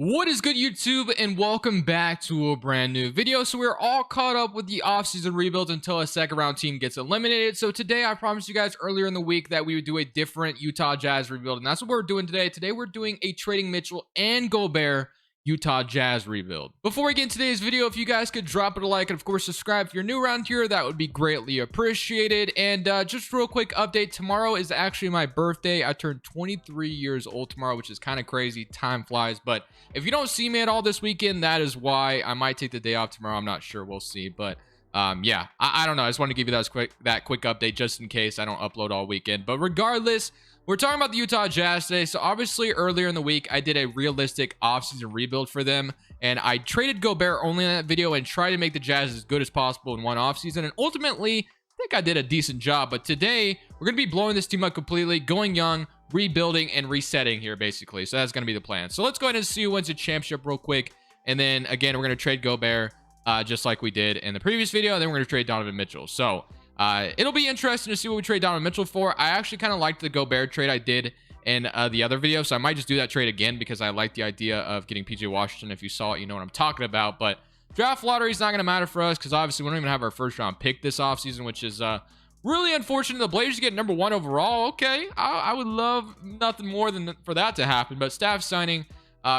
What is good, YouTube, and welcome back to a brand new video. So we're all caught up with the offseason rebuilds until a second round team gets eliminated. So today I promised you guys earlier in the week that we would do a different Utah Jazz rebuild, and that's what we're doing today. Today we're doing a trading Mitchell and Gobert Utah Jazz rebuild. Before we get into today's video, if you guys could drop it a like and of course subscribe if you're new around here, that would be greatly appreciated. And just real quick update, tomorrow is actually my birthday. I turned 23 years old tomorrow, which is kind of crazy. Time flies. But if you don't see me at all this weekend, that is why. I might take the day off tomorrow. I'm not sure. We'll see. But yeah, I don't know. I just wanted to give you that quick update just in case I don't upload all weekend. But regardless, we're talking about the Utah Jazz today. So obviously earlier in the week, I did a realistic offseason rebuild for them. And I traded Gobert only in that video and tried to make the Jazz as good as possible in one offseason. And ultimately, I think I did a decent job. But today, we're going to be blowing this team up completely, going young, rebuilding, and resetting here, basically. So that's going to be the plan. So let's go ahead and see who wins the championship real quick. And then, again, we're going to trade Gobert just like we did in the previous video. And then we're going to trade Donovan Mitchell. So it'll be interesting to see what we trade Donovan Mitchell for. I actually kind of liked the Gobert trade I did in the other video, so I might just do that trade again because I like the idea of getting PJ Washington. If you saw it, you know what I'm talking about. But draft lottery is not going to matter for us because obviously we don't even have our first round pick this offseason, which is really unfortunate. The Blazers get number 1 overall. Okay, I would love nothing more than for that to happen. But staff signing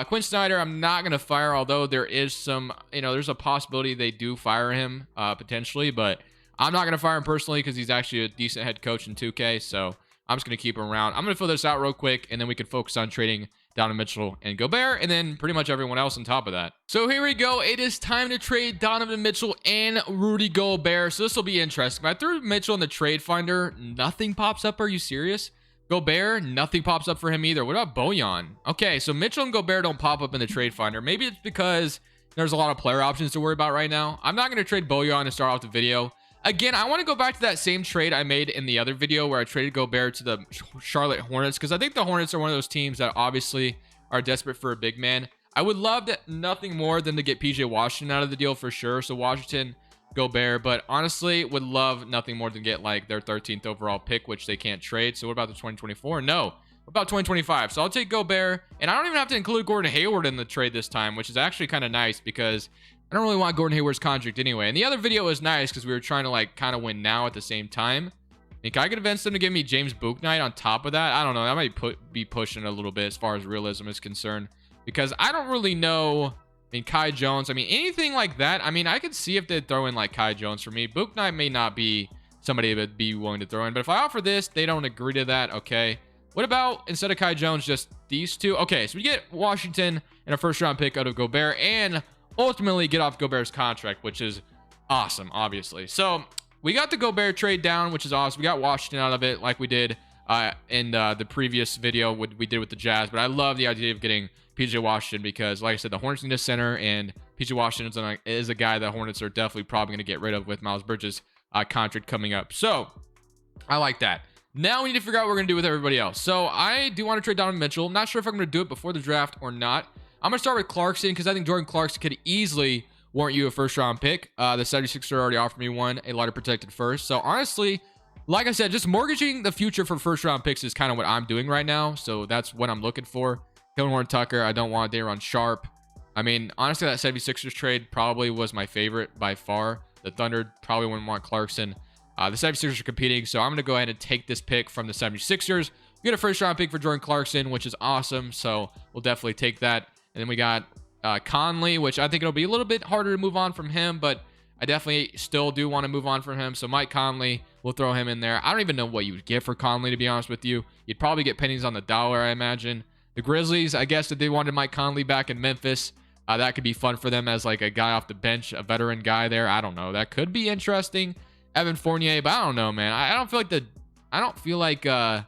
Quinn Snyder, I'm not going to fire, although there is some, there's a possibility they do fire him potentially, but I'm not going to fire him personally because he's actually a decent head coach in 2K, so I'm just going to keep him around. I'm going to fill this out real quick, and then we can focus on trading Donovan Mitchell and Gobert, and then pretty much everyone else on top of that. So here we go. It is time to trade Donovan Mitchell and Rudy Gobert, so this will be interesting. I threw Mitchell in the trade finder. Nothing pops up. Are you serious? Gobert, nothing pops up for him either. What about Bojan? Okay, so Mitchell and Gobert don't pop up in the trade finder. Maybe it's because there's a lot of player options to worry about right now. I'm not going to trade Bojan to start off the video. Again, I want to go back to that same trade I made in the other video where I traded Gobert to the Charlotte Hornets because I think the Hornets are one of those teams that obviously are desperate for a big man. I would love nothing more than to get PJ Washington out of the deal for sure. So Washington, Gobert, but honestly would love nothing more than get like their 13th overall pick, which they can't trade. So what about the 2024? No. What about 2025? So I'll take Gobert, and I don't even have to include Gordon Hayward in the trade this time, which is actually kind of nice because I don't really want Gordon Hayward's contract anyway. And the other video was nice because we were trying to like kind of win now at the same time. I could convince them to give me James Bouknight on top of that. I don't know. That might be pushing a little bit as far as realism is concerned because I don't really know. Kai Jones. Anything like that. I could see if they'd throw in like Kai Jones for me. Bouknight may not be somebody that would be willing to throw in. But if I offer this, they don't agree to that. Okay. What about instead of Kai Jones, just these two? Okay. So we get Washington and a first round pick out of Gobert and ultimately get off Gobert's contract, which is awesome, obviously. So we got the Gobert trade down, which is awesome. We got Washington out of it like we did in the previous video we did with the Jazz. But I love the idea of getting PJ Washington because, like I said, the Hornets need a center, and PJ Washington is a guy that Hornets are definitely probably going to get rid of with Miles Bridges' contract coming up. So I like that. Now we need to figure out what we're going to do with everybody else. So I do want to trade Donovan Mitchell. I'm not sure if I'm going to do it before the draft or not. I'm going to start with Clarkson because I think Jordan Clarkson could easily warrant you a first-round pick. The 76ers already offered me one, a lot of protected first. So honestly, like I said, just mortgaging the future for first-round picks is kind of what I'm doing right now. So that's what I'm looking for. Kevin Warren Tucker, I don't want Day'Ron Sharp. Honestly, that 76ers trade probably was my favorite by far. The Thunder probably wouldn't want Clarkson. The 76ers are competing, so I'm going to go ahead and take this pick from the 76ers. We get a first-round pick for Jordan Clarkson, which is awesome. So we'll definitely take that. And then we got Conley, which I think it'll be a little bit harder to move on from him, but I definitely still do want to move on from him. So Mike Conley, we'll throw him in there. I don't even know what you would get for Conley, to be honest with you. You'd probably get pennies on the dollar, I imagine. The Grizzlies, I guess if they wanted Mike Conley back in Memphis, that could be fun for them as like a guy off the bench, a veteran guy there. I don't know. That could be interesting. Evan Fournier, but I don't know, man. I don't feel like the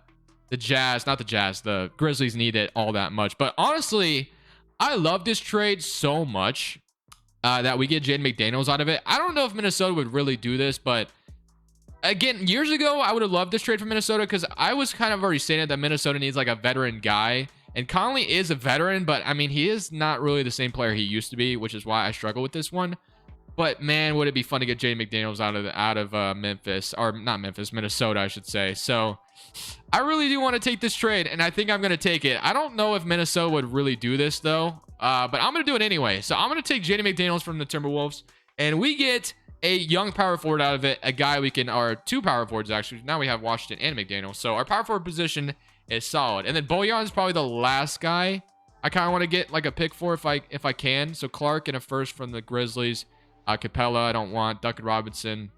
Grizzlies need it all that much. But honestly, I love this trade so much that we get Jaden McDaniels out of it. I don't know if Minnesota would really do this, but again, years ago, I would have loved this trade from Minnesota because I was kind of already saying that Minnesota needs like a veteran guy. And Conley is a veteran, but he is not really the same player he used to be, which is why I struggle with this one. But man, would it be fun to get Jay McDaniels out of Memphis, or not Memphis, Minnesota, I should say. So I really do want to take this trade, and I think I'm going to take it. I don't know if Minnesota would really do this though, but I'm going to do it anyway. So I'm going to take Jay McDaniels from the Timberwolves, and we get a young power forward out of it, a guy we can, or two power forwards actually. Now we have Washington and McDaniels, so our power forward position is solid. And then Bojan is probably the last guy I kind of want to get like a pick for if I can. So Clark and a first from the Grizzlies. Capella, I don't want. Duncan Robinson,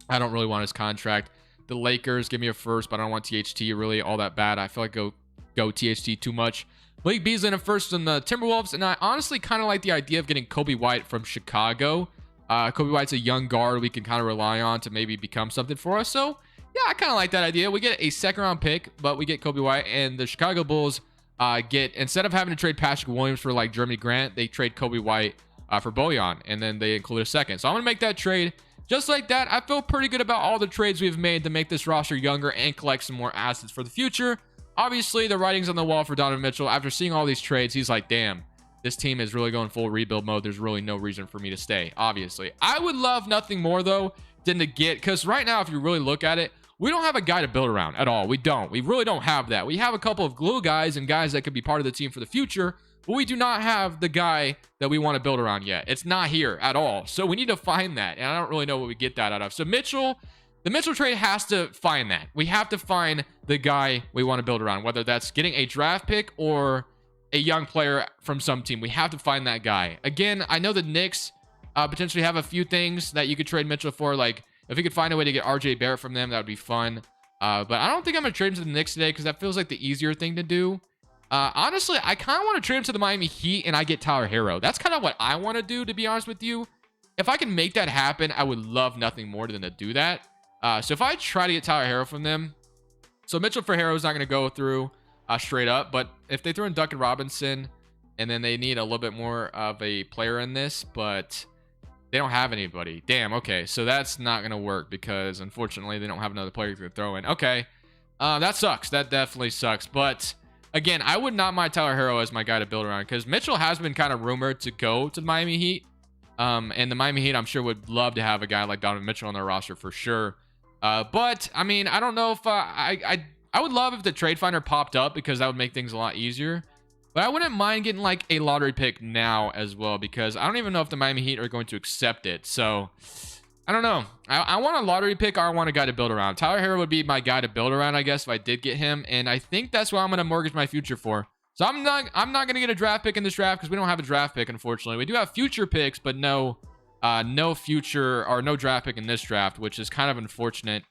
I don't really want his contract. The Lakers, give me a first, but I don't want THT really all that bad. I feel like go THT too much. Blake Beasley and a first from the Timberwolves, and I honestly kind of like the idea of getting Kobe White from Chicago. Kobe White's a young guard we can kind of rely on to maybe become something for us. So yeah, I kind of like that idea. We get a second round pick, but we get Kobe White, and the Chicago Bulls get, instead of having to trade Patrick Williams for like Jeremy Grant, they trade Kobe White for Bojan, and then they include a second. So I'm gonna make that trade just like that. I feel pretty good about all the trades we've made to make this roster younger and collect some more assets for the future. Obviously, the writing's on the wall for Donovan Mitchell. After seeing all these trades, he's like, damn, this team is really going full rebuild mode. There's really no reason for me to stay. Obviously, I would love nothing more though than to get, because right now, if you really look at it, we don't have a guy to build around at all. We really don't have that. We have a couple of glue guys and guys that could be part of the team for the future, but we do not have the guy that we want to build around yet. It's not here at all. So we need to find that, and I don't really know what we get that out of. So Mitchell, the Mitchell trade has to find that. We have to find the guy we want to build around, whether that's getting a draft pick or a young player from some team. We have to find that guy. Again, I know the Knicks potentially have a few things that you could trade Mitchell for. Like if we could find a way to get RJ Barrett from them, that would be fun. But I don't think I'm going to trade him to the Knicks today because that feels like the easier thing to do. Honestly, I kind of want to trade him to the Miami Heat and I get Tyler Hero. That's kind of what I want to do, to be honest with you. If I can make that happen, I would love nothing more than to do that. So if I try to get Tyler Hero from them, so Mitchell for Hero is not going to go through straight up, but if they throw in Duncan Robinson, and then they need a little bit more of a player in this, but they don't have anybody. Damn, okay, so that's not going to work because unfortunately they don't have another player to throw in. Okay, that sucks. That definitely sucks. But again, I would not mind Tyler Hero as my guy to build around because Mitchell has been kind of rumored to go to the Miami Heat. And the Miami Heat, I'm sure, would love to have a guy like Donovan Mitchell on their roster for sure. But I mean, I don't know if I would love if the trade finder popped up because that would make things a lot easier. But I wouldn't mind getting like a lottery pick now as well because I don't even know if the Miami Heat are going to accept it. So I don't know. I want a lottery pick or I want a guy to build around. Tyler Hero would be my guy to build around, I guess, if I did get him. And I think that's what I'm going to mortgage my future for. So I'm not going to get a draft pick in this draft because we don't have a draft pick, unfortunately. We do have future picks, but no future or no draft pick in this draft, which is kind of unfortunate.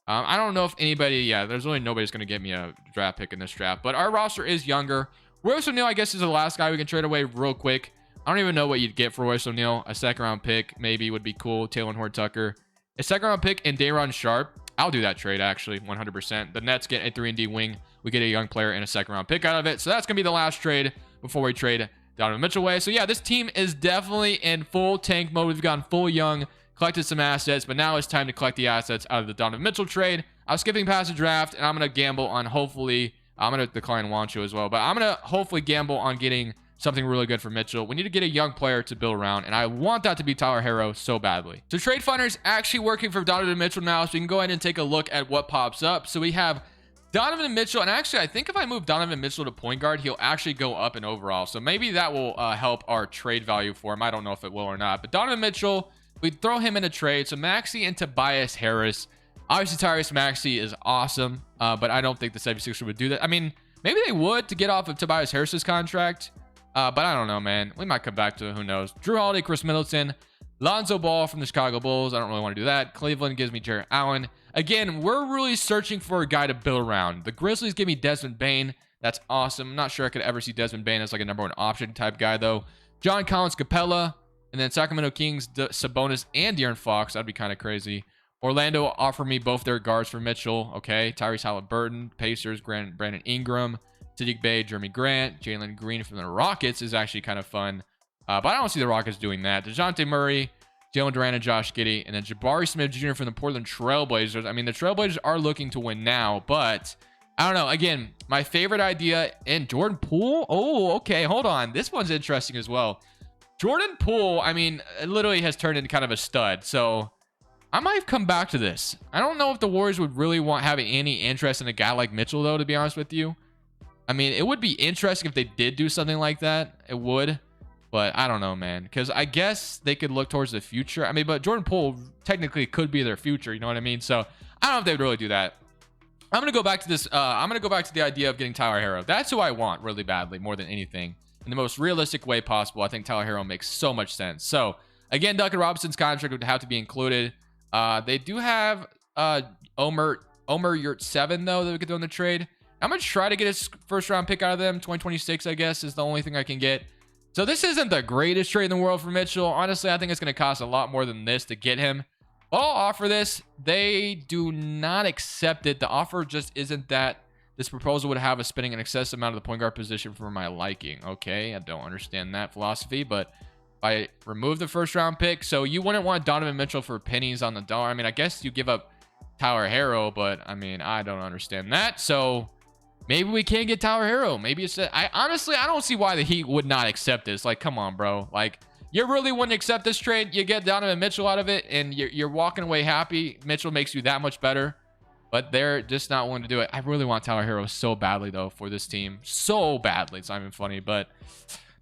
I don't know if anybody, yeah, there's really nobody's going to get me a draft pick in this draft, but our roster is younger. Royce O'Neal, I guess, is the last guy we can trade away real quick. I don't even know what you'd get for Royce O'Neal. A second round pick maybe would be cool. Taylor Horn-Tucker. A second round pick and Day'Ron Sharpe. I'll do that trade, actually, 100%. The Nets get a 3-and-D wing. We get a young player and a second round pick out of it. So that's going to be the last trade before we trade Donovan Mitchell away. So yeah, this team is definitely in full tank mode. We've gone full young, collected some assets, but now it's time to collect the assets out of the Donovan Mitchell trade. I'm skipping past the draft, and I'm going to gamble on hopefully... I'm going to decline Wancho as well, but I'm going to hopefully gamble on getting something really good for Mitchell. We need to get a young player to build around, and I want that to be Tyler Hero so badly. So Trade Finder is actually working for Donovan Mitchell now, so we can go ahead and take a look at what pops up. So we have Donovan Mitchell, and actually I think if I move Donovan Mitchell to point guard, he'll actually go up in overall. So maybe that will help our trade value for him. I don't know if it will or not, but Donovan Mitchell, we throw him in a trade. So Maxey and Tobias Harris. Obviously, Tyrese Maxey is awesome, but I don't think the 76ers would do that. I mean, maybe they would to get off of Tobias Harris's contract, but I don't know, man. We might come back to it. Who knows? Drew Holiday, Chris Middleton, Lonzo Ball from the Chicago Bulls. I don't really want to do that. Cleveland gives me Jarrett Allen. Again, we're really searching for a guy to build around. The Grizzlies give me Desmond Bane. That's awesome. I'm not sure I could ever see Desmond Bane as like a number one option type guy, though. John Collins, Capella, and then Sacramento Kings, Sabonis, and De'Aaron Fox. That'd be kind of crazy. Orlando offer me both their guards for Mitchell. Okay. Tyrese Halliburton, Pacers, Brandon Ingram, Sadiq Bey, Jeremy Grant, Jalen Green from the Rockets is actually kind of fun. But I don't see the Rockets doing that. DeJounte Murray, Jalen Duran, and Josh Giddey, and then Jabari Smith Jr. from the Portland Trailblazers. I mean, the Trailblazers are looking to win now, but I don't know. Again, my favorite idea, and Jordan Poole. Oh, okay. Hold on. This one's interesting as well. Jordan Poole, I mean, it literally has turned into kind of a stud. So I might have come back to this. I don't know if the Warriors would really want having any interest in a guy like Mitchell, though, to be honest with you. I mean, it would be interesting if they did do something like that. It would. But I don't know, man. Because I guess they could look towards the future. I mean, but Jordan Poole technically could be their future. You know what I mean? So I don't know if they would really do that. I'm going to go back to this. I'm going to go back to the idea of getting Tyler Hero. That's who I want really badly, more than anything. In the most realistic way possible. I think Tyler Hero makes so much sense. So, again, Duncan Robinson's contract would have to be included. They do have Omer Yurt 7, though, that we could throw in the trade. I'm going to try to get a first-round pick out of them. 2026, I guess, is the only thing I can get. So, this isn't the greatest trade in the world for Mitchell. Honestly, I think it's going to cost a lot more than this to get him. I'll offer this. They do not accept it. The offer just isn't that. This proposal would have us spending an excessive amount of the point guard position for my liking. Okay, I don't understand that philosophy, but if I remove the first round pick, so you wouldn't want Donovan Mitchell for pennies on the dollar. I mean, I guess you give up Tyler Hero, but I mean, I don't understand that. So maybe we can't get Tyler Hero. Maybe it's honestly, I don't see why the Heat would not accept this. Like, come on, bro. Like, you really wouldn't accept this trade. You get Donovan Mitchell out of it, and you're walking away happy. Mitchell makes you that much better. But they're just not willing to do it. I really want Tyler Hero so badly, though, for this team. So badly. It's not even funny. But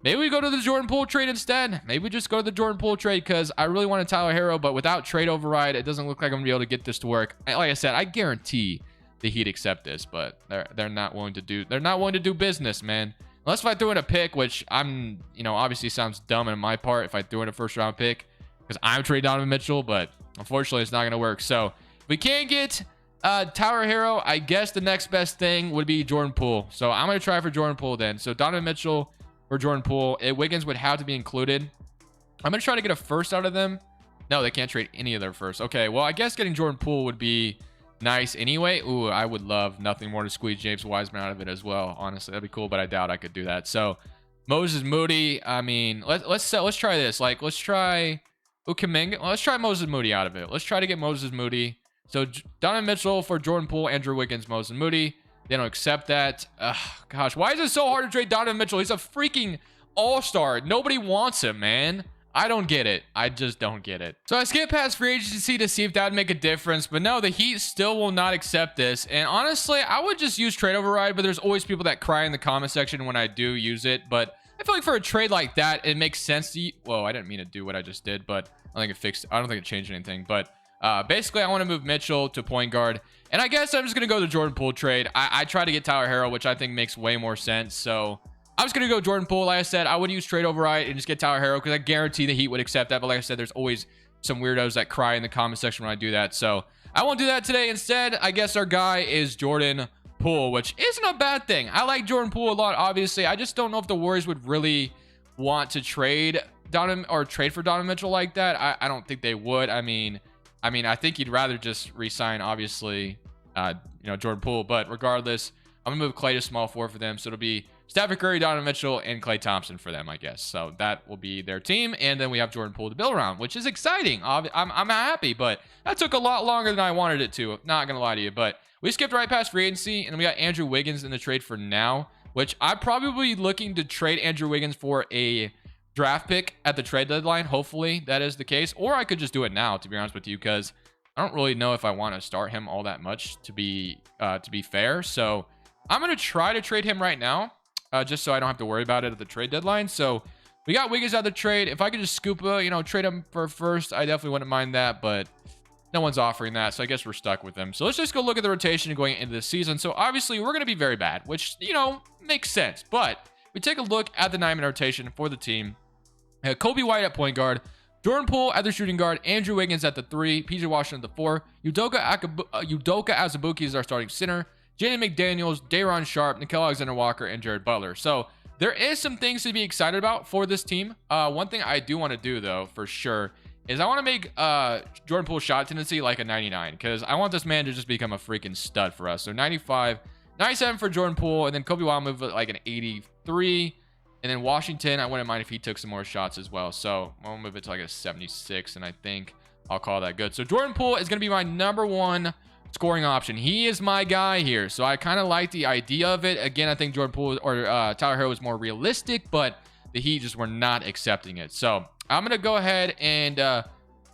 maybe we go to the Jordan Poole trade instead. Maybe we just go to the Jordan Poole trade because I really wanted Tyler Hero. But without trade override, it doesn't look like I'm going to be able to get this to work. Like I said, I guarantee the Heat accept this. But they're not willing to do. They're not willing to do business, man. Unless if I threw in a pick, which I'm, obviously sounds dumb on my part if I threw in a first-round pick because I'm trading Donovan Mitchell. But unfortunately, it's not going to work. So if we can't get Tyler Hero, I guess the next best thing would be Jordan Poole. So I'm going to try for Jordan Poole then. So Donovan Mitchell for Jordan Poole. Wiggins would have to be included. I'm going to try to get a first out of them. No, they can't trade any of their first. Okay, well, I guess getting Jordan Poole would be nice anyway. Ooh, I would love nothing more to squeeze James Wiseman out of it as well. Honestly, that'd be cool, but I doubt I could do that. So Moses Moody, I mean, let's try this. Like, let's try Kuminga. Let's try Moses Moody out of it. Let's try to get Moses Moody. So Donovan Mitchell for Jordan Poole, Andrew Wiggins, Moses Moody. They don't accept that. Gosh, why is it so hard to trade Donovan Mitchell? He's a freaking all-star. Nobody wants him, man. I don't get it. I just don't get it. So I skipped past free agency to see if that would make a difference. But no, the Heat still will not accept this. And honestly, I would just use trade override. But there's always people that cry in the comment section when I do use it. But I feel like for a trade like that, it makes sense to... Whoa, I didn't mean to do what I just did. But I don't think it changed anything. But... basically, I want to move Mitchell to point guard. And I guess I'm just going to go the Jordan Poole trade. I try to get Tyler Hero, which I think makes way more sense. So I was going to go Jordan Poole. Like I said, I would use trade override and just get Tyler Hero because I guarantee the Heat would accept that. But like I said, there's always some weirdos that cry in the comment section when I do that. So I won't do that today. Instead, I guess our guy is Jordan Poole, which isn't a bad thing. I like Jordan Poole a lot, obviously. I just don't know if the Warriors would really want to trade for Donovan Mitchell like that. I don't think they would. I mean, I think you'd rather just re-sign, obviously, Jordan Poole. But regardless, I'm going to move Klay to small forward for them. So it'll be Stephen Curry, Donovan Mitchell, and Klay Thompson for them, I guess. So that will be their team. And then we have Jordan Poole to build around, which is exciting. I'm happy, but that took a lot longer than I wanted it to. Not going to lie to you. But we skipped right past free agency, and we got Andrew Wiggins in the trade for now, which I'm probably looking to trade Andrew Wiggins for a draft pick at the trade deadline. Hopefully that is the case, or I could just do it now, to be honest with you, because I don't really know if I want to start him all that much, to be fair. So I'm going to try to trade him right now, just so I don't have to worry about it at the trade deadline. So we got Wiggins out of the trade. If I could just scoop trade him for first, I definitely wouldn't mind that, but no one's offering that, so I guess we're stuck with him. So let's just go look at the rotation going into this season. So obviously we're going to be very bad, which makes sense. But we take a look at the 9-man rotation for the team. Kobe White at point guard, Jordan Poole at the shooting guard, Andrew Wiggins at the 3, PJ Washington at the 4, Udoka Azubuike is our starting center, Jaden McDaniels, Day'Ron Sharpe, Nickeil Alexander-Walker, and Jared Butler. So there is some things to be excited about for this team. One thing I do want to do, though, for sure, is I want to make Jordan Poole's shot tendency like a 99, because I want this man to just become a freaking stud for us. So 95, 97 for Jordan Poole, and then Kobe White move like an 83. And then Washington, I wouldn't mind if he took some more shots as well. So I'll move it to like a 76, and I think I'll call that good. So Jordan Poole is going to be my number one scoring option. He is my guy here. So I kind of like the idea of it. Again, I think Jordan Poole or Tyler Hero is more realistic, but the Heat just were not accepting it. So I'm going to go ahead and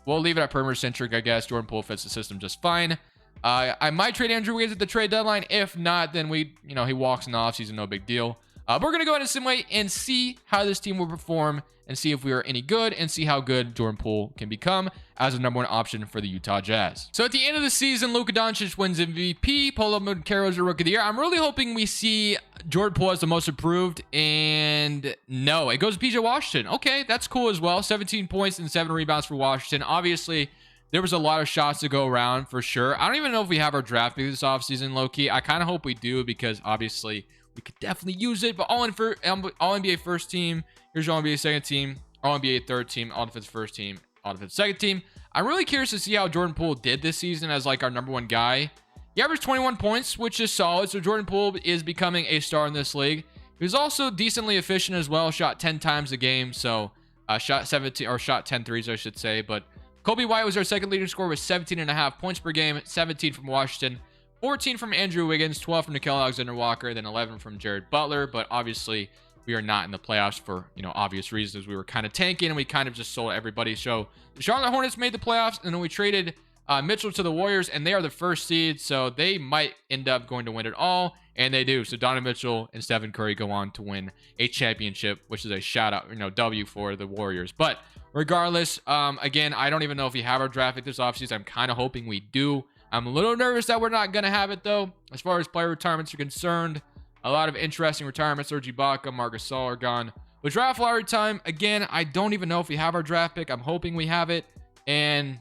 we'll leave it at perimeter centric, I guess. Jordan Poole fits the system just fine. I might trade Andrew Wiggins at the trade deadline. If not, then he walks in the offseason, no big deal. But we're going to go ahead and simulate and see how this team will perform and see if we are any good and see how good Jordan Poole can become as a #1 option for the Utah Jazz. So at the end of the season, Luka Doncic wins MVP. Paolo Banchero's your Rookie of the Year. I'm really hoping we see Jordan Poole as the most improved, and no, it goes to PJ Washington. Okay, that's cool as well. 17 points and 7 rebounds for Washington. Obviously, there was a lot of shots to go around for sure. I don't even know if we have our draft pick this offseason, low-key. I kind of hope we do because obviously we could definitely use it. But all NBA first team, here's your all NBA second team, all NBA third team, all defense first team, all defense second team. I'm really curious to see how Jordan Poole did this season as like our #1 guy. He averaged 21 points, which is solid. So Jordan Poole is becoming a star in this league. He was also decently efficient as well. Shot 10 times a game. So shot 10 threes, I should say. But Kobe White was our second leading scorer with 17.5 points per game, 17 from Washington, 14 from Andrew Wiggins, 12 from Nickeil Alexander-Walker, then 11 from Jared Butler. But obviously, we are not in the playoffs for, obvious reasons. We were kind of tanking and we kind of just sold everybody. So the Charlotte Hornets made the playoffs, and then we traded Mitchell to the Warriors, and they are the first seed. So they might end up going to win it all, and they do. So Donovan Mitchell and Stephen Curry go on to win a championship, which is a shout out, W for the Warriors. But regardless, again, I don't even know if we have our draft pick this offseason. I'm kind of hoping we do. I'm a little nervous that we're not going to have it, though. As far as player retirements are concerned, a lot of interesting retirements. Serge Ibaka, Marcus Gasol are gone. With draft lottery time, again, I don't even know if we have our draft pick. I'm hoping we have it. And,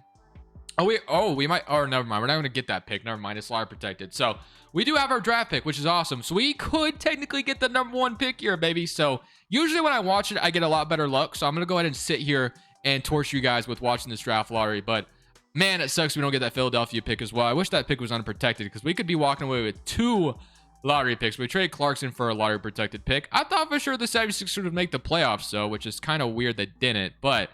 we might, never mind. We're not going to get that pick. Never mind. It's lottery protected. So, we do have our draft pick, which is awesome. So, we could technically get the #1 pick here, baby. So, usually when I watch it, I get a lot better luck. So, I'm going to go ahead and sit here and torture you guys with watching this draft lottery. But, man, it sucks we don't get that Philadelphia pick as well. I wish that pick was unprotected because we could be walking away with 2 lottery picks. We traded Clarkson for a lottery protected pick. I thought for sure the 76ers would make the playoffs, though, which is kind of weird they didn't. But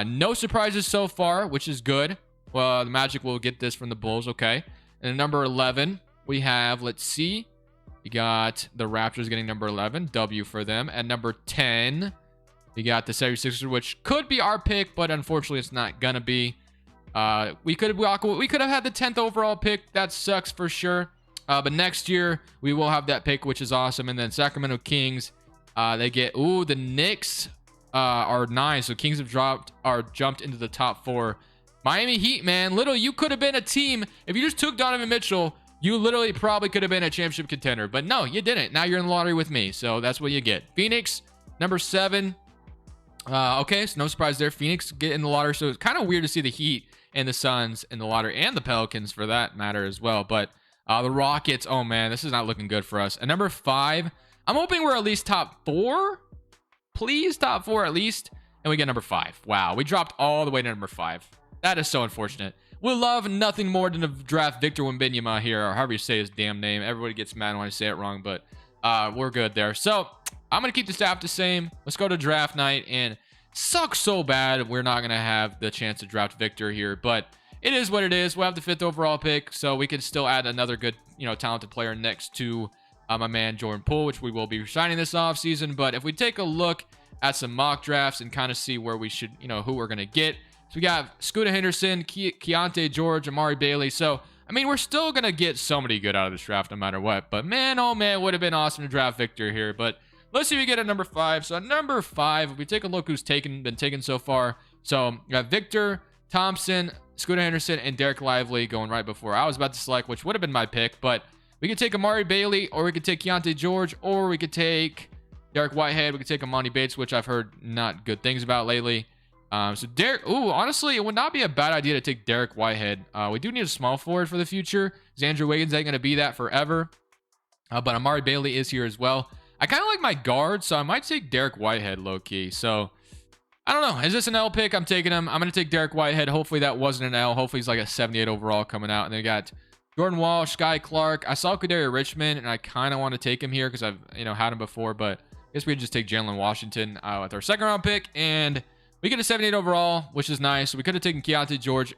no surprises so far, which is good. Well, the Magic will get this from the Bulls, okay. And number 11, we have, let's see, we got the Raptors getting number 11, W for them. At number 10, we got the 76ers, which could be our pick, but unfortunately it's not gonna be. We could have had the 10th overall pick. That sucks for sure. But next year we will have that pick, which is awesome. And then Sacramento Kings, they get the Knicks are 9, so Kings have jumped into the top 4. Miami Heat, man, you could have been a team if you just took Donovan Mitchell. You literally probably could have been a championship contender, but no, you didn't. Now you're in the lottery with me, so that's what you get. Phoenix, number 7. Okay, so no surprise there. Phoenix get in the lottery, so it's kind of weird to see the Heat and the Suns in the lottery, and the Pelicans for that matter as well. But the Rockets, oh man, this is not looking good for us. And number 5, I'm hoping we're at least top 4. Please, top 4 at least. And we get number 5. Wow, we dropped all the way to number 5. That is so unfortunate. We'll love nothing more than to draft Victor Wembanyama here, or however you say his damn name. Everybody gets mad when I say it wrong, but we're good there. So I'm going to keep the staff the same. Let's go to draft night, and sucks so bad we're not going to have the chance to draft Victor here, but it is what it is. We'll have the 5th overall pick, so we can still add another good, talented player next to my man Jordan Poole, which we will be signing this offseason. But if we take a look at some mock drafts and kind of see where we should, who we're going to get. So we got Scooter Henderson, Keontae George, Amari Bailey. So, I mean, we're still going to get somebody good out of this draft no matter what. But man, oh man, it would have been awesome to draft Victor here. But let's see if we get at number 5. So at number 5, if we take a look who's been taken so far. So we got Victor, Thompson, Scooter Henderson, and Derek Lively going right before I was about to select, which would have been my pick. But we could take Amari Bailey, or we could take Keontae George, or we could take Derek Whitehead. We could take Amani Bates, which I've heard not good things about lately. So Derek, honestly, it would not be a bad idea to take Derek Whitehead. We do need a small forward for the future. Andrew Wiggins ain't going to be that forever. But Amari Bailey is here as well. I kind of like my guard, so I might take Derek Whitehead low-key. So, I don't know. Is this an L pick? I'm taking him. I'm going to take Derek Whitehead. Hopefully that wasn't an L. Hopefully he's like a 78 overall coming out. And then we got Jordan Walsh, Sky Clark. I saw Kadarius Richmond, and I kind of want to take him here because I've had him before. But I guess we could just take Jalen Washington with our 2nd round pick. And we get a 78 overall, which is nice. We could have taken Keontae George,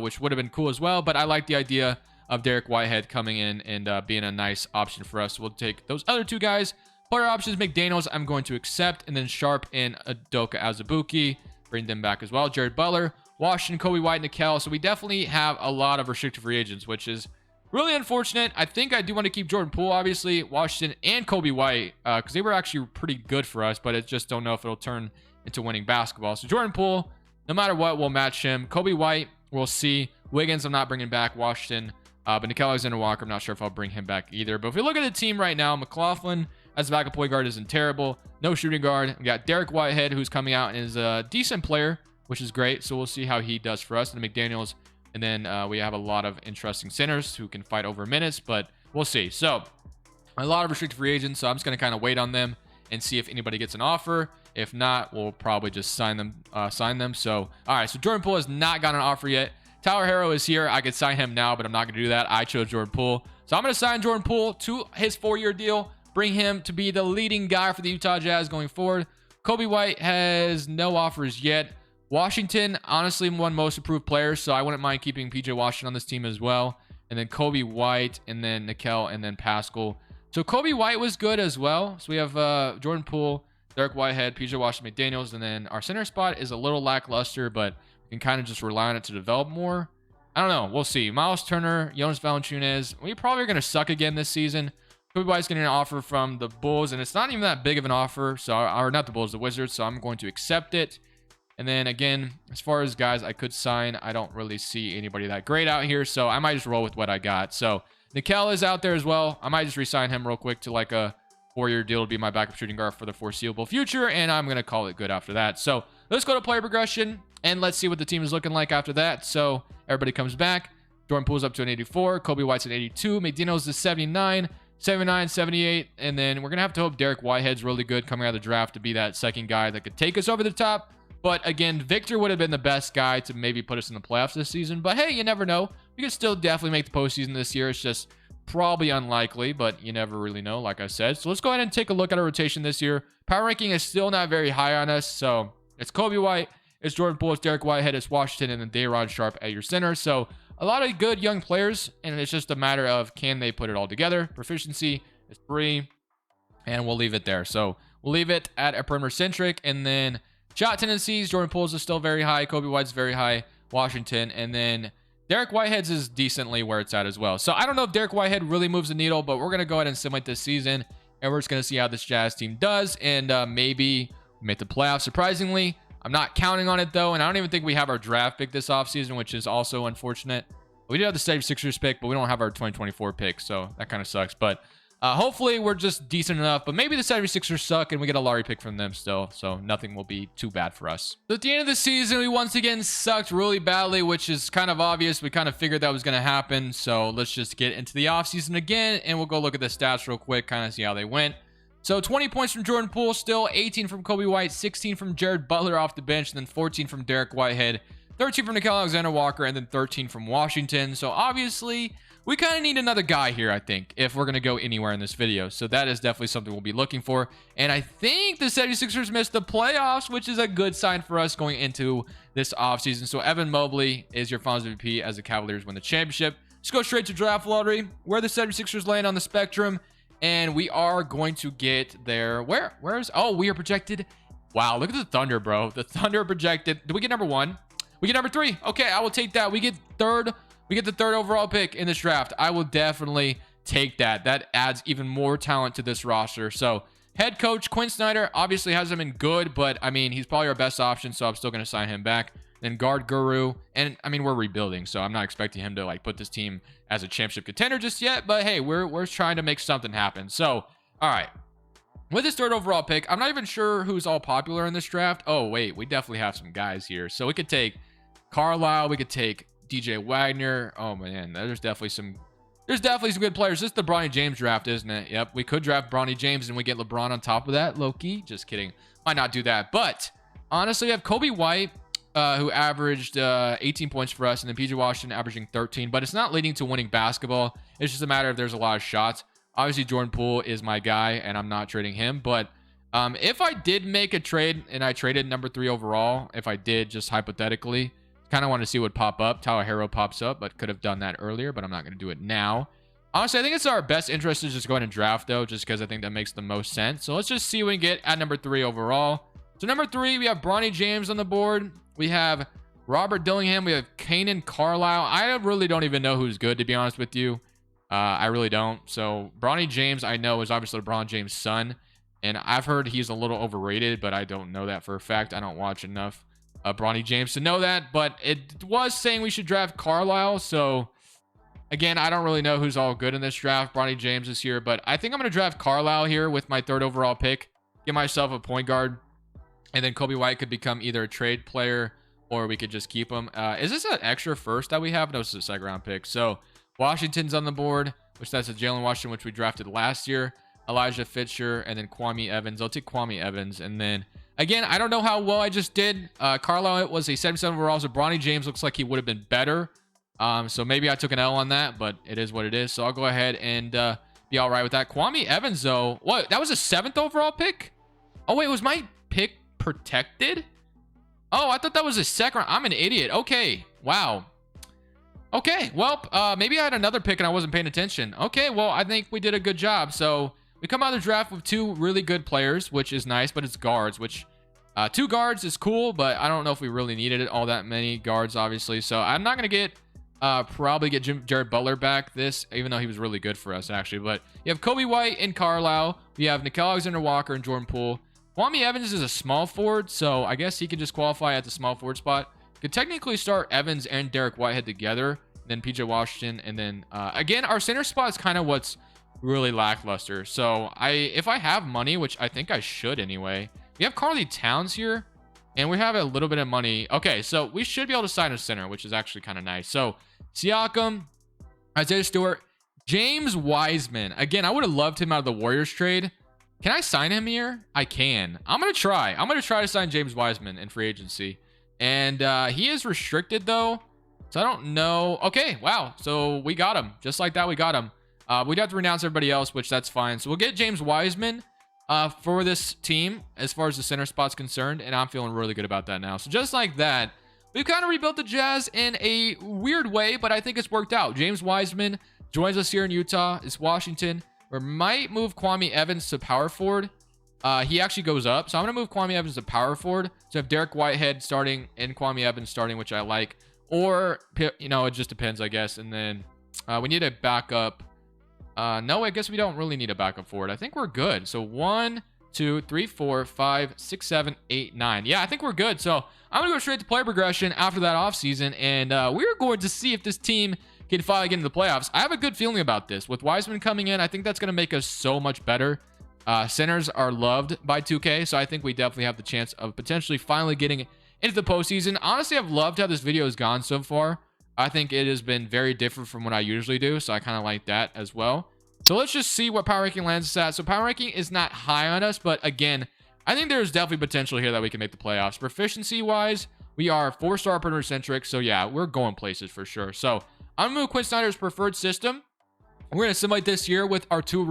which would have been cool as well. But I like the idea of Derek Whitehead coming in and being a nice option for us. So we'll take those other 2 guys. Player options, McDaniels, I'm going to accept. And then Sharp and Udoka Azubuike, bring them back as well. Jared Butler, Washington, Kobe White, Nickel. So we definitely have a lot of restricted free agents, which is really unfortunate. I think I do want to keep Jordan Poole, obviously, Washington, and Kobe White, because they were actually pretty good for us, but I just don't know if it'll turn into winning basketball. So Jordan Poole, no matter what, we'll match him. Kobe White, we'll see. Wiggins, I'm not bringing back. Washington, but Nickel Alexander-Walker, I'm not sure if I'll bring him back either. But if we look at the team right now, McLaughlin as a backup point guard isn't terrible. No shooting guard. We got Derek Whitehead, who's coming out and is a decent player, which is great. So we'll see how he does for us. And McDaniels. And then we have a lot of interesting centers who can fight over minutes, but we'll see. So a lot of restricted free agents. So I'm just going to kind of wait on them and see if anybody gets an offer. If not, we'll probably just sign them. So, all right. So Jordan Poole has not got an offer yet. Tyler Herro is here. I could sign him now, but I'm not going to do that. I chose Jordan Poole. So I'm going to sign Jordan Poole to his 4-year deal. Bring him to be the leading guy for the Utah Jazz going forward. Kobe White has no offers yet. Washington, honestly, one most improved player, so I wouldn't mind keeping PJ Washington on this team as well. And then Kobe White, and then Nickel, and then Pascal. So Kobe White was good as well. So we have Jordan Poole, Derek Whitehead, PJ Washington, McDaniels, and then our center spot is a little lackluster, but we can kind of just rely on it to develop more. I don't know. We'll see. Miles Turner, Jonas Valanciunas. We probably are going to suck again this season. Kobe White's getting an offer from the Bulls, and it's not even that big of an offer. So, or not the Bulls, the Wizards. So I'm going to accept it. And then again, as far as guys I could sign, I don't really see anybody that great out here. So I might just roll with what I got. So Nickel is out there as well. I might just re-sign him real quick to like a 4-year deal to be my backup shooting guard for the foreseeable future. And I'm going to call it good after that. So let's go to player progression and let's see what the team is looking like after that. So everybody comes back. Jordan Poole's up to an 84. Kobe White's an 82. McDaniels is 79. 79, 78, and then we're going to have to hope Derek Whitehead's really good coming out of the draft to be that second guy that could take us over the top. But again, Victor would have been the best guy to maybe put us in the playoffs this season. But hey, you never know. We could still definitely make the postseason this year. It's just probably unlikely, but you never really know, like I said. So let's go ahead and take a look at our rotation this year. Power ranking is still not very high on us. So it's Kobe White, it's Jordan Poole, it's Derek Whitehead, it's Washington, and then Day'Ron Sharpe at your center. So a lot of good young players, and it's just a matter of can they put it all together. Proficiency is 3, and we'll leave it there. So we'll leave it at a perimeter centric, and then shot tendencies, Jordan Poole's is still very high. Kobe White's very high. Washington. And then Derek Whitehead's is decently where it's at as well. So I don't know if Derek Whitehead really moves the needle, but we're going to go ahead and simulate this season. And we're just going to see how this Jazz team does. And maybe make the playoffs, surprisingly. I'm not counting on it, though. And I don't even think we have our draft pick this offseason, which is also unfortunate. We do have the 76ers pick, but we don't have our 2024 pick. So that kind of sucks. But hopefully we're just decent enough, but maybe the 76ers suck and we get a lottery pick from them still, so nothing will be too bad for us. So at the end of the season, we once again sucked really badly, which is kind of obvious. We kind of figured that was going to happen, so let's just get into the offseason again, and we'll go look at the stats real quick, kind of see how they went. So 20 points from Jordan Poole still, 18 from Kobe White, 16 from Jared Butler off the bench, and then 14 from Derek Whitehead, 13 from Nickel Alexander-Walker, and then 13 from Washington. So obviously we kind of need another guy here, I think, if we're going to go anywhere in this video. So that is definitely something we'll be looking for. And I think the 76ers missed the playoffs, which is a good sign for us going into this offseason. So Evan Mobley is your Finals MVP as the Cavaliers win the championship. Let's go straight to draft lottery, where the 76ers land on the spectrum. And we are going to get there. Where's... Oh, we are projected... Wow, look at the Thunder, bro. The Thunder are projected... Did we get number 1? We get number 3. Okay, I will take that. We get third... We get the 3rd overall pick in this draft. I will definitely take that. That adds even more talent to this roster. So head coach Quinn Snyder obviously hasn't been good, but I mean, he's probably our best option. So I'm still going to sign him back. Then guard guru. And I mean, we're rebuilding, so I'm not expecting him to like put this team as a championship contender just yet. But hey, we're trying to make something happen. So, all right. With this 3rd overall pick, I'm not even sure who's all popular in this draft. Oh, wait, we definitely have some guys here. So we could take Carlisle. We could take DJ Wagner. Oh man, there's definitely some good players. This is the Bronny James draft, isn't it? Yep, we could draft Bronny James and we get LeBron on top of that. Low-key, just kidding. Might not do that, but honestly, we have Kobe White, who averaged 18 points for us, and then PJ Washington averaging 13. But it's not leading to winning basketball. It's just a matter of there's a lot of shots. Obviously, Jordan Poole is my guy, and I'm not trading him. But if I did make a trade and I traded number 3 overall, if I did, just hypothetically. Kind of want to see what pop up. Tyler Herro pops up, but could have done that earlier, but I'm not going to do it now. Honestly, I think it's our best interest to just go ahead and draft, though, just because I think that makes the most sense. So let's just see what we can get at number 3 overall. So number 3, we have Bronny James on the board. We have Robert Dillingham. We have Kanan Carlisle. I really don't even know who's good, to be honest with you. I really don't. So Bronny James, I know, is obviously LeBron James' son. And I've heard he's a little overrated, but I don't know that for a fact. I don't watch enough Bronny James to know that. But it was saying we should draft Carlisle. So again, I don't really know who's all good in this draft. Bronny James is here, but I think I'm going to draft Carlisle here with my 3rd overall pick. Get myself a point guard. And then Kobe White could become either a trade player or we could just keep him. Is this an extra first that we have? No, this is a 2nd round pick. So Washington's on the board, which that's a Jalen Washington, which we drafted last year. Elijah Fisher, and then Kwame Evans. I'll take Kwame Evans. And then, again, I don't know how well I just did. Carlisle was a 77 overall, so Bronny James looks like he would have been better. So maybe I took an L on that, but it is what it is. So I'll go ahead and be all right with that. Kwame Evans, though, what? That was a 7th overall pick? Oh, wait, was my pick protected? Oh, I thought that was a 2nd round. I'm an idiot. Okay, wow. Okay, well, maybe I had another pick and I wasn't paying attention. Okay, well, I think we did a good job. So we come out of the draft with 2 really good players, which is nice, but it's guards, which 2 guards is cool, but I don't know if we really needed it, all that many guards, obviously. So I'm not going to get probably get Jared Butler back this, even though he was really good for us, actually. But you have Kobe White and Carlisle. We have Nickeil Alexander-Walker and Jordan Poole. Kwame Evans is a small forward, so I guess he can just qualify at the small forward spot. Could technically start Evans and Derek Whitehead together, then PJ Washington, and then again, our center spot is kind of what's really lackluster. So if I have money, which I think I should anyway, we have Karl Towns here, and we have a little bit of money. Okay, so we should be able to sign a center, which is actually kind of nice. So Siakam, Isaiah Stewart, James Wiseman. Again, I would have loved him out of the Warriors trade. Can I sign him here? I can. I'm going to try. I'm going to try to sign James Wiseman in free agency. And he is restricted, though. So I don't know. Okay, wow. So we got him. Just like that, we got him. We'd have to renounce everybody else, which that's fine. So we'll get James Wiseman for this team as far as the center spot's concerned. And I'm feeling really good about that now. So just like that, we've kind of rebuilt the Jazz in a weird way, but I think it's worked out. James Wiseman joins us here in Utah. It's Washington. We might move Kwame Evans to power forward. He actually goes up. So I'm going to move Kwame Evans to power forward. So have Derek Whitehead starting and Kwame Evans starting, which I like. Or, you know, it just depends, I guess. And then we need a backup. No, I guess we don't really need a backup forward. I think we're good. So 1, 2, 3, 4, 5, 6, 7, 8, 9. Yeah, I think we're good. So I'm going to go straight to player progression after that offseason. And we're going to see if this team can finally get into the playoffs. I have a good feeling about this. With Wiseman coming in, I think that's going to make us so much better. Centers are loved by 2K, so I think we definitely have the chance of potentially finally getting into the postseason. Honestly, I've loved how this video has gone so far. I think it has been very different from what I usually do, so I kind of like that as well. So let's just see what power ranking lands us at. So power ranking is not high on us, but again, I think there's definitely potential here that we can make the playoffs. Proficiency-wise, we are 4-star perimeter-centric, so yeah, we're going places for sure. So I'm going to move Quinn Snyder's preferred system. We're going to assimilate this year with our two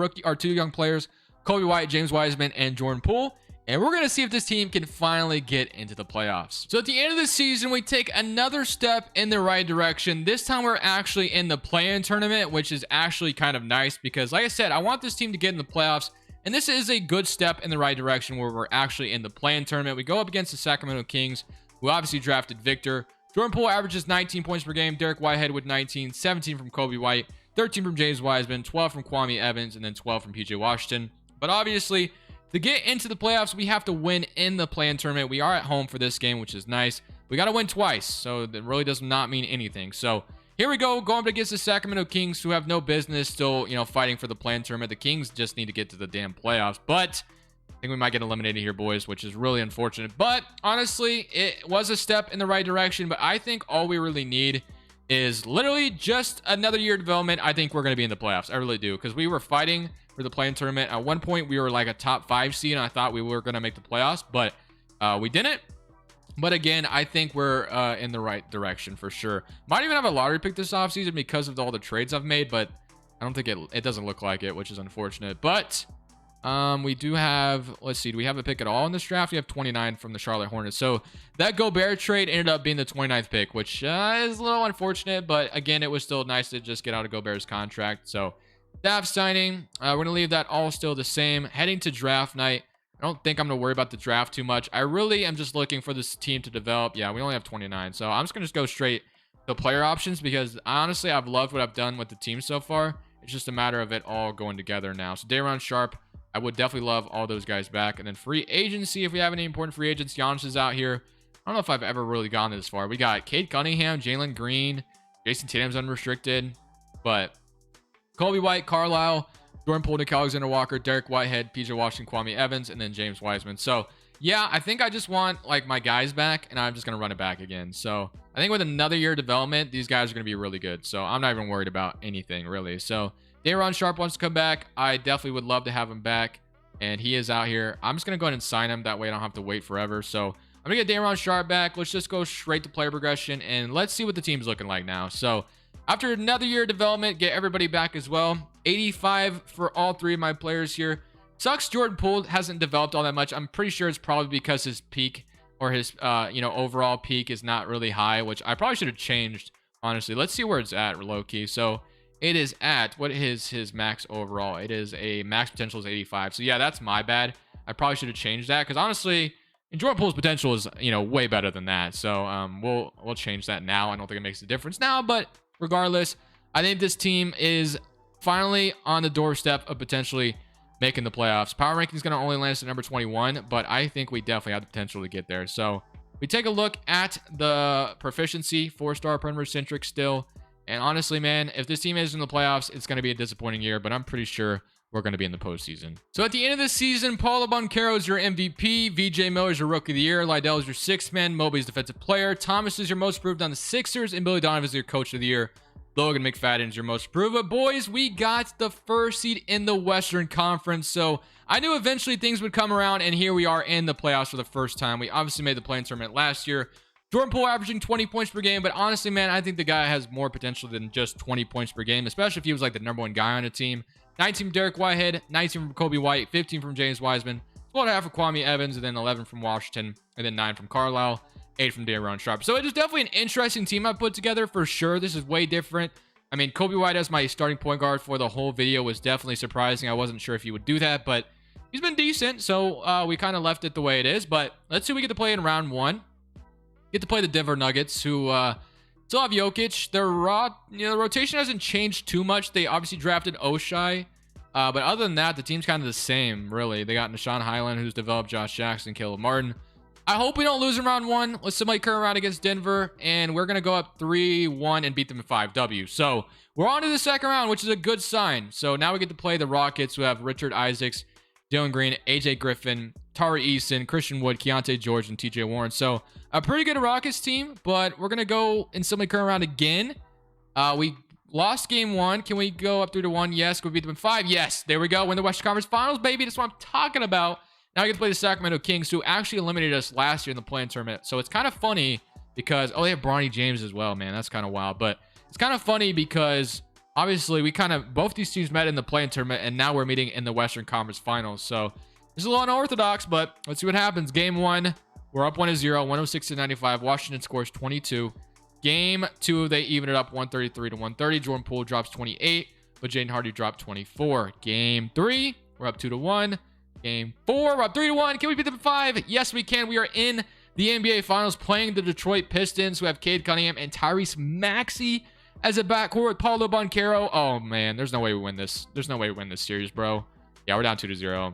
young players, Kobe White, James Wiseman, and Jordan Poole. And we're going to see if this team can finally get into the playoffs. So at the end of the season, we take another step in the right direction. This time we're actually in the play-in tournament, which is actually kind of nice because, like I said, I want this team to get in the playoffs. And this is a good step in the right direction where we're actually in the play-in tournament. We go up against the Sacramento Kings, who obviously drafted Victor. Jordan Poole averages 19 points per game. Derek Whitehead with 19, 17 from Kobe White, 13 from James Wiseman, 12 from Kwame Evans, and then 12 from PJ Washington. But obviously, to get into the playoffs, we have to win in the play-in tournament. We are at home for this game, which is nice. We got to win twice, so that really does not mean anything. So here we go, going up against the Sacramento Kings, who have no business still, fighting for the play-in tournament. The Kings just need to get to the damn playoffs, but I think we might get eliminated here, boys, which is really unfortunate. But honestly, it was a step in the right direction, but I think all we really need is literally just another year of development. I think we're going to be in the playoffs. I really do, because we were fighting for the play-in tournament. At one point, we were like a top 5 seed, and I thought we were going to make the playoffs, but we didn't. But again, I think we're in the right direction for sure. Might even have a lottery pick this offseason because of all the trades I've made, but I don't think it doesn't look like it, which is unfortunate. But we do have, let's see, do we have a pick at all in this draft? We have 29 from the Charlotte Hornets. So that Gobert trade ended up being the 29th pick, which is a little unfortunate, but again, it was still nice to just get out of Gobert's contract. So Staff signing, we're going to leave that all still the same. Heading to draft night. I don't think I'm going to worry about the draft too much. I really am just looking for this team to develop. Yeah, we only have 29. So I'm just going to go straight to player options because honestly, I've loved what I've done with the team so far. It's just a matter of it all going together now. So Day'Ron Sharpe, I would definitely love all those guys back. And then free agency, if we have any important free agents, Giannis is out here. I don't know if I've ever really gone this far. We got Cade Cunningham, Jalen Green, Jason Tatum's unrestricted, but Kobe White, Carlisle, Jordan Poole, Nick Alexander Walker, Derek Whitehead, PJ Washington, Kwame Evans, and then James Wiseman. So yeah, I think I just want like my guys back, and I'm just gonna run it back again. So I think with another year of development, these guys are gonna be really good. So I'm not even worried about anything really. So Day'Ron Sharpe wants to come back. I definitely would love to have him back, and he is out here. I'm just gonna go ahead and sign him. That way I don't have to wait forever. So I'm gonna get Day'Ron Sharpe back. Let's just go straight to player progression, and let's see what the team's looking like now. So after another year of development, get everybody back as well. 85 for all three of my players here. Sucks Jordan Poole hasn't developed all that much. I'm pretty sure it's probably because his peak or his overall peak is not really high, which I probably should have changed, honestly. Let's see where it's at low key. So it is at, what is his max overall? It is a max potential is 85. So yeah, that's my bad. I probably should have changed that because honestly, Jordan Poole's potential is way better than that. So we'll change that now. I don't think it makes a difference now, but regardless, I think this team is finally on the doorstep of potentially making the playoffs. Power ranking is going to only land us at number 21, but I think we definitely have the potential to get there. So we take a look at the proficiency, 4-star perimeter centric still. And honestly, man, if this team is in the playoffs, it's going to be a disappointing year, but I'm pretty sure we're going to be in the postseason. So at the end of the season, Paolo Banchero is your MVP. VJ Miller is your Rookie of the Year. Lydell is your 6th man. Mobley's Defensive Player. Thomas is your most improved on the Sixers. And Billy Donovan is your Coach of the Year. Logan McFadden is your most improved. But boys, we got the first seed in the Western Conference. So I knew eventually things would come around. And here we are in the playoffs for the first time. We obviously made the play-in tournament last year. Jordan Poole averaging 20 points per game. But honestly, man, I think the guy has more potential than just 20 points per game. Especially if he was like the #1 guy on a team. 19 from Derek Whitehead, 19 from Kobe White, 15 from James Wiseman, 12.5 from Kwame Evans, and then 11 from Washington, and then 9 from Carlisle, 8 from Day'Ron Sharpe. So it is definitely an interesting team I put together for sure. This is way different. I mean, Kobe White as my starting point guard for the whole video was definitely surprising. I wasn't sure if he would do that, but he's been decent. So we kind of left it the way it is. But let's see what we get to play in round 1. Get to play the Denver Nuggets, who still have Jokic. Their the rotation hasn't changed too much. They obviously drafted Oshai. But other than that, the team's kind of the same, really. They got Nishan Highland, who's developed Josh Jackson, Caleb Martin. I hope we don't lose in round 1. Let's simulate current round against Denver, and we're going to go up 3-1 and beat them in 5W. So we're on to the second round, which is a good sign. So now we get to play the Rockets, who have Richard Isaacs, Dylan Green, AJ Griffin, Tari Eason, Christian Wood, Keontae George, and TJ Warren. So a pretty good Rockets team, but we're going to go in simulate current round again. We lost game 1. Can we go up 3-1? Yes. Can we beat them in 5? Yes. There we go. Win the Western Conference Finals, baby. That's what I'm talking about. Now we get to play the Sacramento Kings, who actually eliminated us last year in the play-in tournament. So it's kind of funny because, oh, they have Bronny James as well, man. That's kind of wild. But it's kind of funny because, obviously, both these teams met in the play-in tournament, and now we're meeting in the Western Conference Finals. So this is a little unorthodox, but let's see what happens. Game 1, we're up 1-0, 106-95. Washington scores 22. Game 2, they even it up 133-130. Jordan Poole drops 28, but Jaden Hardy dropped 24. Game 3, we're up 2-1. Game 4, we're up 3-1. Can we beat them in 5? Yes, we can. We are in the NBA Finals playing the Detroit Pistons, who have Cade Cunningham and Tyrese Maxey as a backcourt with Paolo Banchero. Oh, man, there's no way we win this. There's no way we win this series, bro. Yeah, we're down 2-0.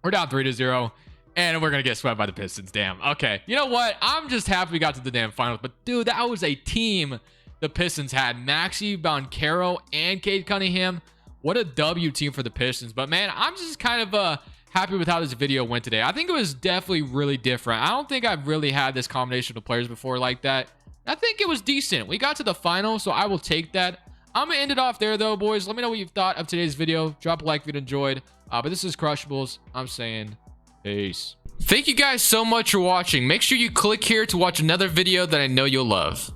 We're down 3-0. And we're going to get swept by the Pistons. Damn. Okay. You know what? I'm just happy we got to the damn finals. But, dude, that was a team the Pistons had. Maxey, Banchero, and Cade Cunningham. What a W team for the Pistons. But, man, I'm just kind of happy with how this video went today. I think it was definitely really different. I don't think I've really had this combination of players before like that. I think it was decent. We got to the final, so I will take that. I'm going to end it off there, though, boys. Let me know what you've thought of today's video. Drop a like if you enjoyed. But this is Crushables. I'm saying peace. Thank you guys so much for watching. Make sure you click here to watch another video that I know you'll love.